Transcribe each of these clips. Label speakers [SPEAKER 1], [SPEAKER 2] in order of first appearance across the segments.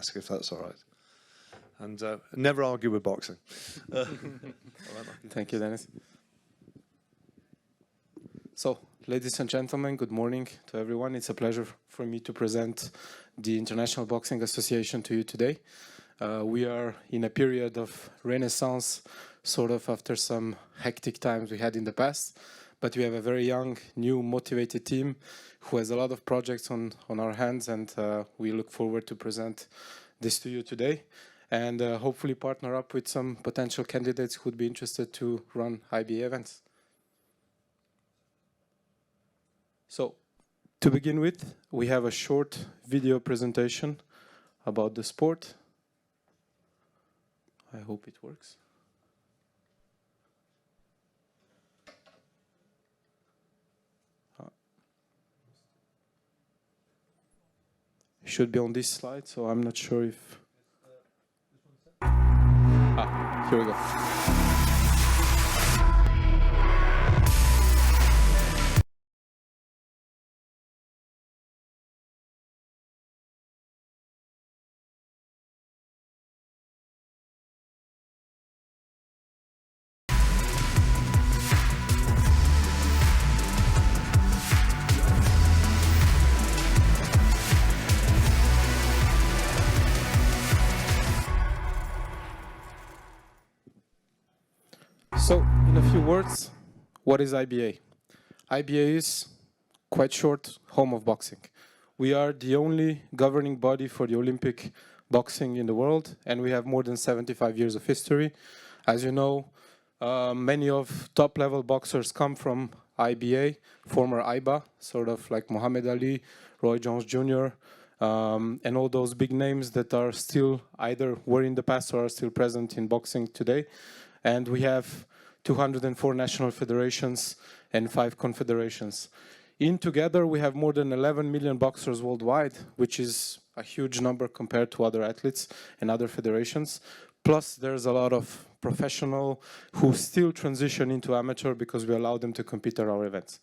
[SPEAKER 1] ask, if that's all right. And never argue with boxing.
[SPEAKER 2] Thank you, Dennis. So, ladies and gentlemen, good morning to everyone. It's a pleasure for me to present the International Boxing Association to you today. We are in a period of renaissance, sort of after some hectic times we had in the past. But we have a very young, new, motivated team who has a lot of projects on our hands, and we look forward to present this to you today. And hopefully partner up with some potential candidates who would be interested to run IBA events. So, to begin with, we have a short video presentation about the sport. I hope it works. Should be on this slide, so I'm not sure if... here we go. So, in a few words, what is IBA? IBA is, quite short, home of boxing. We are the only governing body for the Olympic boxing in the world, and we have more than 75 years of history. As you know, many of top-level boxers come from IBA, former IBA, sort of like Muhammad Ali, Roy Jones Jr., and all those big names that are still either were in the past or are still present in boxing today. And we have 204 national federations and 5 confederations. In together, we have more than 11 million boxers worldwide, which is a huge number compared to other athletes and other federations. Plus, there's a lot of professional who still transition into amateur because we allow them to compete at our events.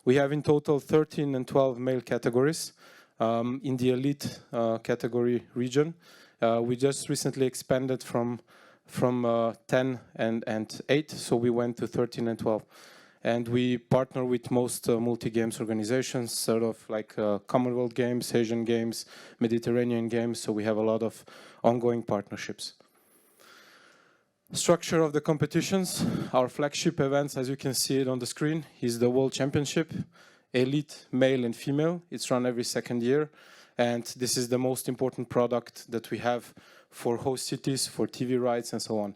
[SPEAKER 2] We have in total 13 and 12 male categories in the elite category region. We just recently expanded from 10 and 8, so we went to 13 and 12. And we partner with most multi-games organizations, sort of like Commonwealth Games, Asian Games, Mediterranean Games, so we have a lot of ongoing partnerships. Structure of the competitions, our flagship events, as you can see it on the screen, is the World Championship, elite male and female. It's run every second year, and this is the most important product that we have for host cities, for TV rights, and so on.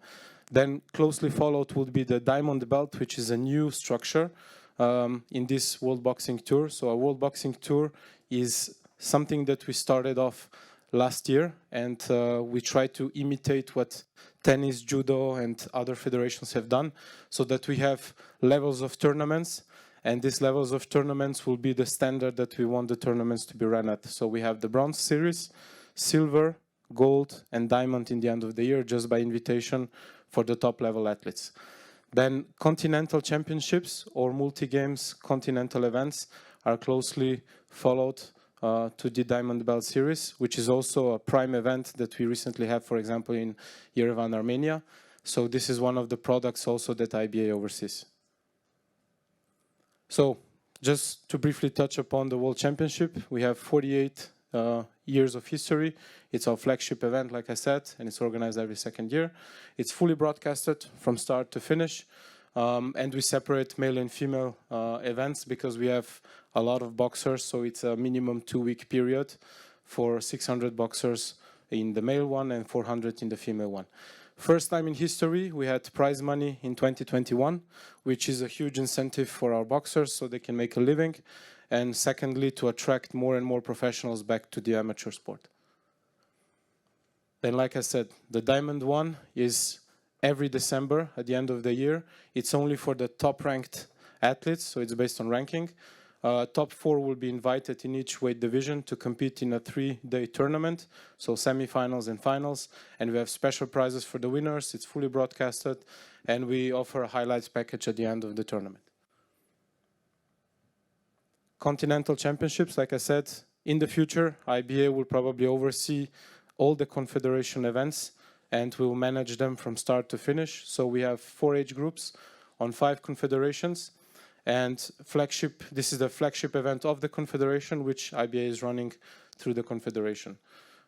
[SPEAKER 2] Then closely followed would be the Diamond Belt, which is a new structure in this World Boxing Tour. So our World Boxing Tour is something that we started off last year, and we try to imitate what tennis, judo, and other federations have done, so that we have levels of tournaments, and these levels of tournaments will be the standard that we want the tournaments to be run at. So we have the bronze series, silver, gold, and diamond in the end of the year, just by invitation for the top level athletes. Then continental championships or multi-games continental events are closely followed to the Diamond Belt series, which is also a prime event that we recently have, for example, in Yerevan, Armenia. So this is one of the products also that IBA oversees. So just to briefly touch upon the World Championship, we have 48 years of history. It's our flagship event, like I said, and it's organized every second year. It's fully broadcasted from start to finish, and we separate male and female events because we have a lot of boxers, so it's a minimum 2-week period for 600 boxers in the male one and 400 in the female one. First time in history, we had prize money in 2021, which is a huge incentive for our boxers so they can make a living. And secondly, to attract more and more professionals back to the amateur sport. Then, like I said, the Diamond one is every December at the end of the year. It's only for the top-ranked athletes, so it's based on ranking. Top 4 will be invited in each weight division to compete in a 3-day tournament, so semifinals and finals. And we have special prizes for the winners. It's fully broadcasted, and we offer a highlights package at the end of the tournament. Continental championships, like I said, in the future, IBA will probably oversee all the confederation events, and we'll manage them from start to finish. So we have 4 age groups on 5 confederations, and this is the flagship event of the confederation, which IBA is running through the confederation.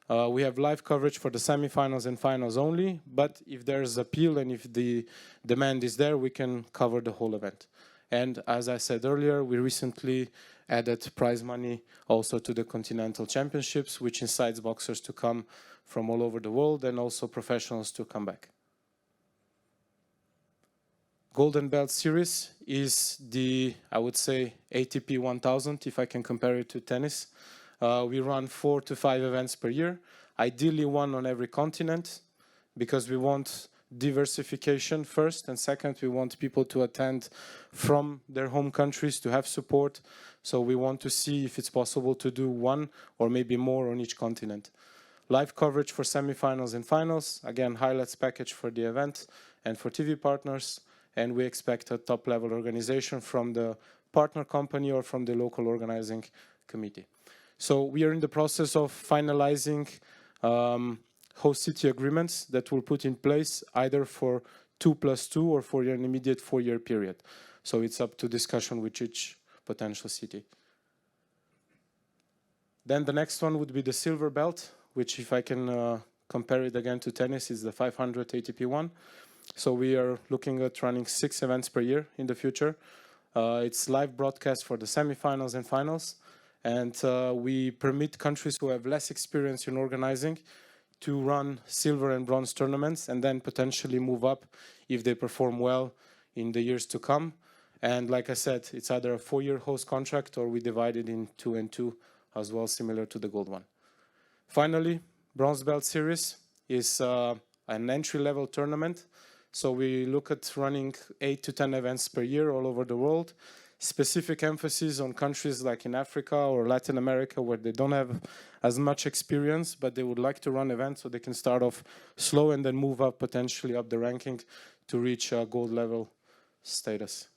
[SPEAKER 2] We have live coverage for the semifinals and finals only, but if there's appeal and if the demand is there, we can cover the whole event. And as I said earlier, we recently added prize money also to the Continental Championships, which incites boxers to come from all over the world and also professionals to come back. Golden Belt Series is the, I would say, ATP 1000, if I can compare it to tennis. We run 4 to 5 events per year, ideally 1 on every continent, because we want diversification first, and second, we want people to attend from their home countries to have support. So we want to see if it's possible to do 1 or maybe more on each continent. Live coverage for semifinals and finals, again, highlights package for the event and for TV partners, and we expect a top-level organization from the partner company or from the local organizing committee. So we are in the process of finalizing host city agreements that we'll put in place either for 2+2 or for an immediate 4-year period. So it's up to discussion with each potential city. Then the next one would be the silver belt, which, if I can compare it again to tennis, is the 500 ATP 1. So we are looking at running 6 events per year in the future. It's live broadcast for the semifinals and finals. And we permit countries who have less experience in organizing to run silver and bronze tournaments and then potentially move up if they perform well in the years to come. And like I said, it's either a 4-year host contract or we divide it in 2 and 2 as well, similar to the gold one. Finally, Bronze Belt Series is an entry-level tournament. So we look at running 8 to 10 events per year all over the world. Specific emphasis on countries like in Africa or Latin America where they don't have as much experience, but they would like to run events so they can start off slow and then move up, potentially up the ranking to reach gold level status.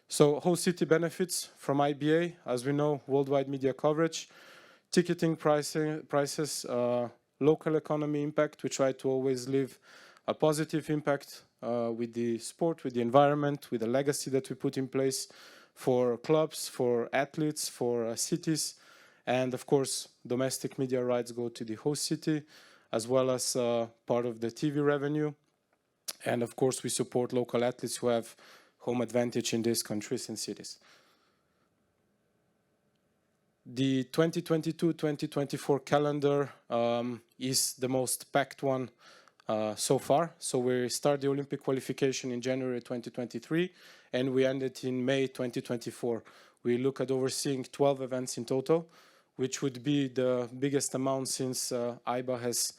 [SPEAKER 2] So host city benefits from IBA, as we know, worldwide media coverage, ticketing prices, local economy impact. We try to always leave a positive impact with the sport, with the environment, with the legacy that we put in place for clubs, for athletes, for cities. And of course, domestic media rights go to the host city, as well as part of the TV revenue. And of course, we support local athletes who have home advantage in these countries and cities. The 2022-2024 calendar is the most packed one so far. So we start the Olympic qualification in January 2023, and we end it in May 2024. We look at overseeing 12 events in total, which would be the biggest amount since IBA has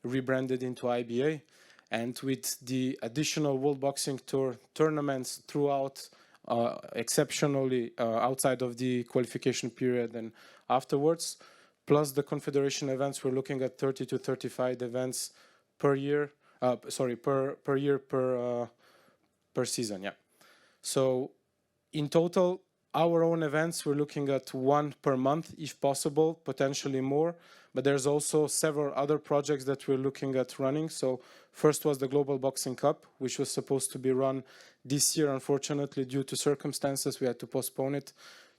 [SPEAKER 2] rebranded into IBA. And with the additional World Boxing Tour tournaments throughout, exceptionally outside of the qualification period and afterwards, plus the confederation events, we're looking at 30 to 35 events per year, per season, yeah. So in total, our own events, we're looking at 1 per month, if possible, potentially more. But there's also several other projects that we're looking at running. So first was the Global Boxing Cup, which was supposed to be run this year. Unfortunately, due to circumstances, we had to postpone it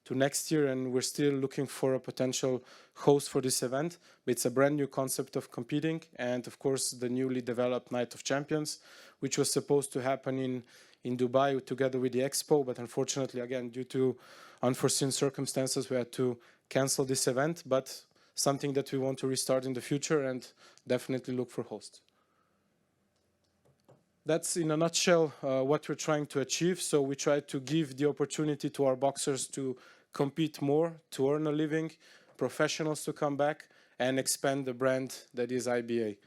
[SPEAKER 2] to next year, and we're still looking for a potential host for this event. But it's a brand new concept of competing, and of course the newly developed Night of Champions, which was supposed to happen in Dubai together with the Expo, but unfortunately, again, due to unforeseen circumstances, we had to cancel this event, but something that we want to restart in the future and definitely look for hosts. That's in a nutshell what we're trying to achieve. So we try to give the opportunity to our boxers to compete more, to earn a living, professionals to come back and expand the brand that is IBA.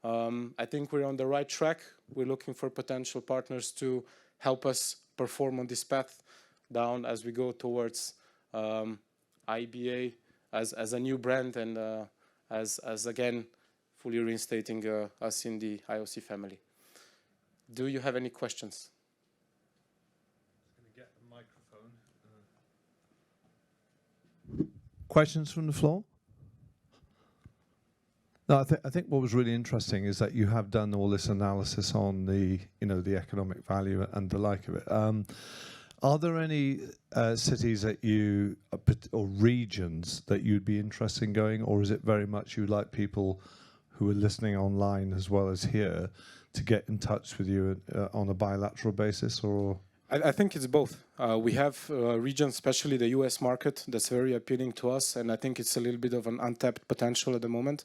[SPEAKER 2] I think we're on the right track. We're looking for potential partners to help us perform on this path down as we go towards IBA as a new brand and as again, fully reinstating us in the IOC family. Do you have any questions?
[SPEAKER 1] I'm going to get the microphone.
[SPEAKER 3] Questions from the floor?
[SPEAKER 1] No, I think what was really interesting is that you have done all this analysis on the, you know, the economic value and the like of it. Are there any cities that you or regions that you'd be interested in going, or is it very much you'd like people who are listening online as well as here to get in touch with you on a bilateral basis, or?
[SPEAKER 2] I think it's both. We have regions, especially the US market, that's very appealing to us, and I think it's a little bit of an untapped potential at the moment.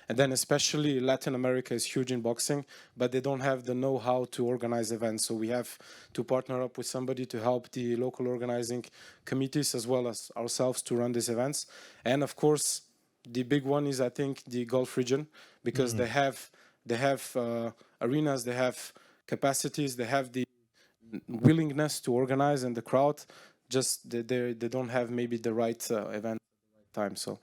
[SPEAKER 2] And then especially Latin America is huge in boxing, but they don't have the know-how to organize events. So we have to partner up with somebody to help the local organizing committees as well as ourselves to run these events. And of course, the big one is, I think, the Gulf region, because they have arenas, they have capacities, they have the willingness to organize, and the crowd just they don't have maybe the right event at the right time. So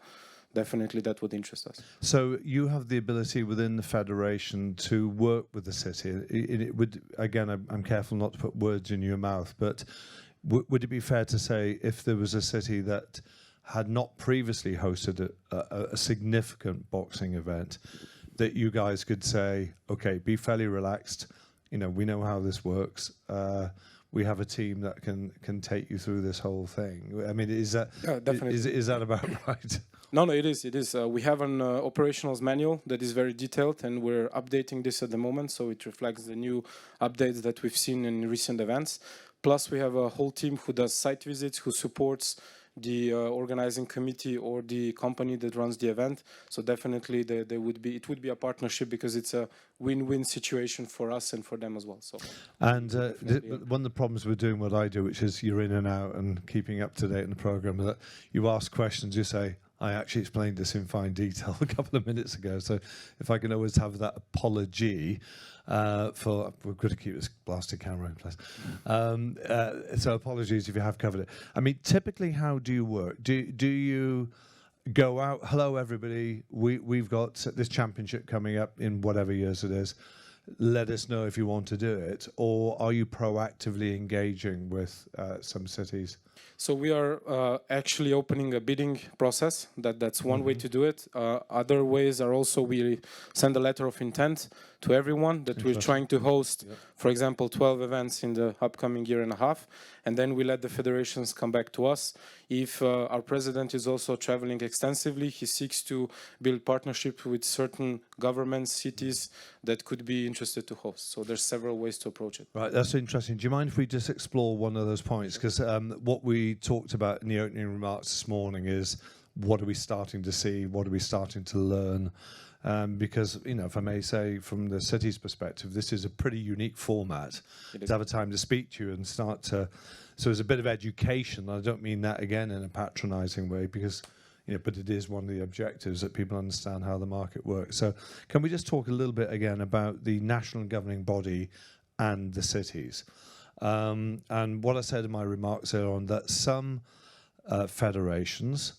[SPEAKER 2] definitely that would interest us.
[SPEAKER 1] So you have the ability within the federation to work with the city. It would, again, I'm careful not to put words in your mouth, but would it be fair to say if there was a city that had not previously hosted a significant boxing event, that you guys could say, okay, be fairly relaxed, you know, we know how this works, we have a team that can take you through this whole thing? I mean, is that is that about right?
[SPEAKER 2] No, it is. We have an operationals manual that is very detailed, and we're updating this at the moment, so it reflects the new updates that we've seen in recent events. Plus, we have a whole team who does site visits, who supports the organizing committee or the company that runs the event. So definitely it would be a partnership, because it's a win-win situation for us and for them as well. So,
[SPEAKER 1] and one of the problems with doing what I do, which is you're in and out and keeping up to date in the program, that you ask questions, you say, I actually explained this in fine detail a couple of minutes ago. So if I can always have that apology for, we've got to keep this blasted camera in place. So apologies if you have covered it. I mean, typically, how do you work? Do you go out, hello everybody, we've got this championship coming up in whatever years it is, let us know if you want to do it, or are you proactively engaging with some cities?
[SPEAKER 2] So we are actually opening a bidding process. That's one way to do it. Other ways are also we send a letter of intent to everyone that we're trying to host, for example, 12 events in the upcoming year and a half, and then we let the federations come back to us. If our president is also traveling extensively, he seeks to build partnership with certain governments, cities that could be interested to host. So there's several ways to approach it.
[SPEAKER 1] Right, that's interesting. Do you mind if we just explore one of those points? Because what we talked about in the opening remarks this morning is, what are we starting to see? What are we starting to learn? Because, you know, if I may say, from the city's perspective, this is a pretty unique format to have a time to speak to you and start to. So there's a bit of education. I don't mean that again in a patronizing way, because, you know, but it is one of the objectives, that people understand how the market works. So can we just talk a little bit again about the national governing body and the cities? And what I said in my remarks earlier on, that some federations,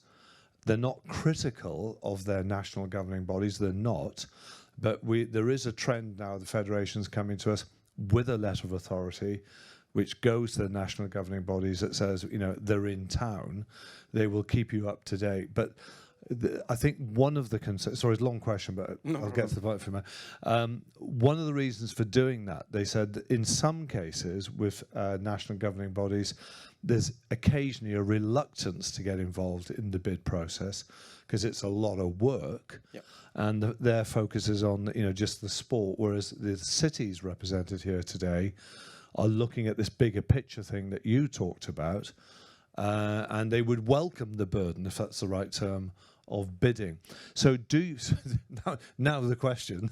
[SPEAKER 1] they're not critical of their national governing bodies, they're not, but there is a trend now, the federations coming to us with a letter of authority which goes to the national governing bodies that says, you know, they're in town, they will keep you up to date. But I think one of the concerns, sorry, it's a long question, but I'll get to the point for a minute. One of the reasons for doing that, they said that in some cases with national governing bodies, there's occasionally a reluctance to get involved in the bid process because it's a lot of work, and their focus is on, you know, just the sport, whereas the cities represented here today are looking at this bigger picture thing that you talked about, and they would welcome the burden, if that's the right term, of bidding. So do you, now the question,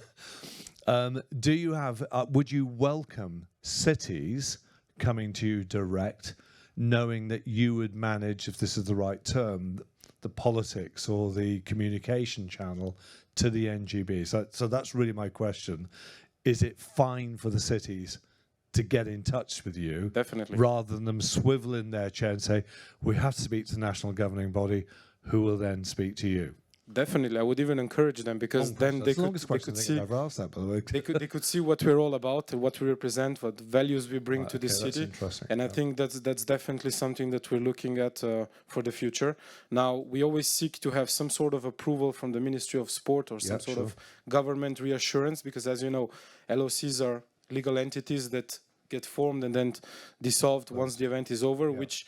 [SPEAKER 1] do you have, would you welcome cities coming to you direct, knowing that you would manage, if this is the right term, the politics or the communication channel to the NGB? So that's really my question. Is it fine for the cities to get in touch with you?
[SPEAKER 2] Definitely.
[SPEAKER 1] Rather than them swivel in their chair and say, we have to speak to the national governing body, who will then speak to you?
[SPEAKER 2] Definitely, I would even encourage them, because then
[SPEAKER 1] That's
[SPEAKER 2] they
[SPEAKER 1] the longest
[SPEAKER 2] could
[SPEAKER 1] question I think
[SPEAKER 2] see
[SPEAKER 1] I've ever asked that, by the way.
[SPEAKER 2] they could see what we're all about, what we represent, what values we bring
[SPEAKER 1] Right,
[SPEAKER 2] to the
[SPEAKER 1] okay, that's
[SPEAKER 2] city.
[SPEAKER 1] interesting.
[SPEAKER 2] And I
[SPEAKER 1] Yeah.
[SPEAKER 2] think that's definitely something that we're looking at for the future. Now, we always seek to have some sort of approval from the Ministry of Sport or some
[SPEAKER 1] Yeah,
[SPEAKER 2] sort
[SPEAKER 1] sure.
[SPEAKER 2] of government reassurance, because as you know, LOCs are legal entities that get formed and then dissolved once the event is over,
[SPEAKER 1] Yeah.
[SPEAKER 2] which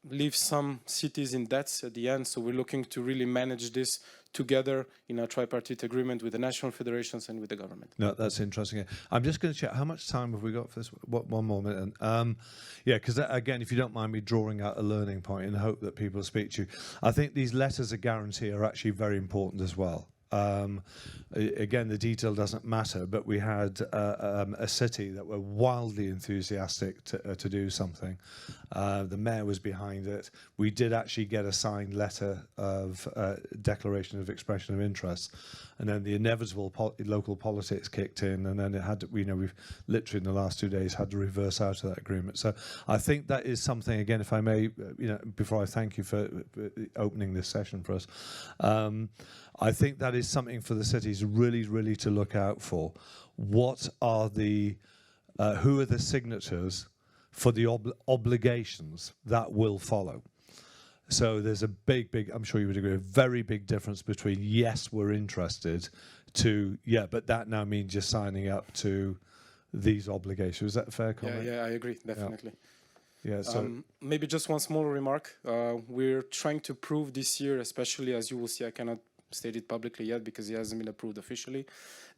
[SPEAKER 2] leave some cities in debts at the end. So we're looking to really manage this together in a tripartite agreement with the national federations and with the government.
[SPEAKER 1] No, that's interesting. I'm just going to check how much time have we got for this. One more minute. Yeah, because again, if you don't mind me drawing out a learning point in the hope that people speak to you, I think these letters of guarantee are actually very important as well. Again, the detail doesn't matter, but we had a city that were wildly enthusiastic to do something. The mayor was behind it. We did actually get a signed letter of declaration of expression of interest, and then the inevitable local politics kicked in, and then it had to, we've literally in the last 2 days had to reverse out of that agreement. So I think that is something, again, if I may, before I thank you for opening this session for us, I think that is something for the cities really, really to look out for. What are the, who are the signatures for the obligations that will follow? So there's a big, I'm sure you would agree, a very big difference between yes, we're interested to, yeah, but that now means you're signing up to these obligations. Is that a fair comment?
[SPEAKER 2] Yeah, I agree, definitely.
[SPEAKER 1] Yeah, so
[SPEAKER 2] maybe just one small remark. We're trying to prove this year, especially as you will see, I cannot state it publicly yet because it hasn't been approved officially,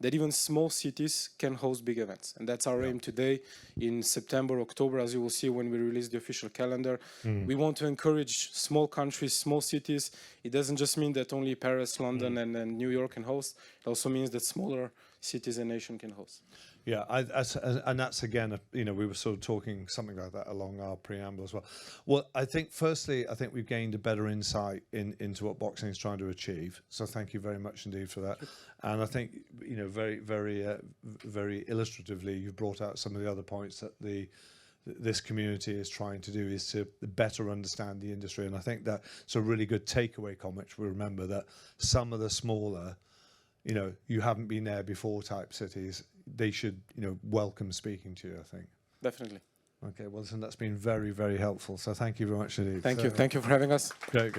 [SPEAKER 2] that even small cities can host big events. And that's our aim today in September, October, as you will see when we release the official calendar. We want to encourage small countries, small cities. It doesn't just mean that only Paris, London, and New York can host. It also means that smaller cities and nations can host.
[SPEAKER 1] yeah, and that's again, we were sort of talking something like that along our preamble as well. Well, I think firstly, I think we've gained a better insight into what boxing is trying to achieve. So thank you very much indeed for that. And I think, very, very, very illustratively, you've brought out some of the other points that this community is trying to do is to better understand the industry. And I think that's a really good takeaway comment. We remember that some of the smaller, you haven't been there before type cities, they should, welcome speaking to you, I think.
[SPEAKER 2] Definitely.
[SPEAKER 1] Okay, well, listen, that's been very, very helpful. So thank you very much indeed.
[SPEAKER 2] Thank you for having us.
[SPEAKER 1] Great.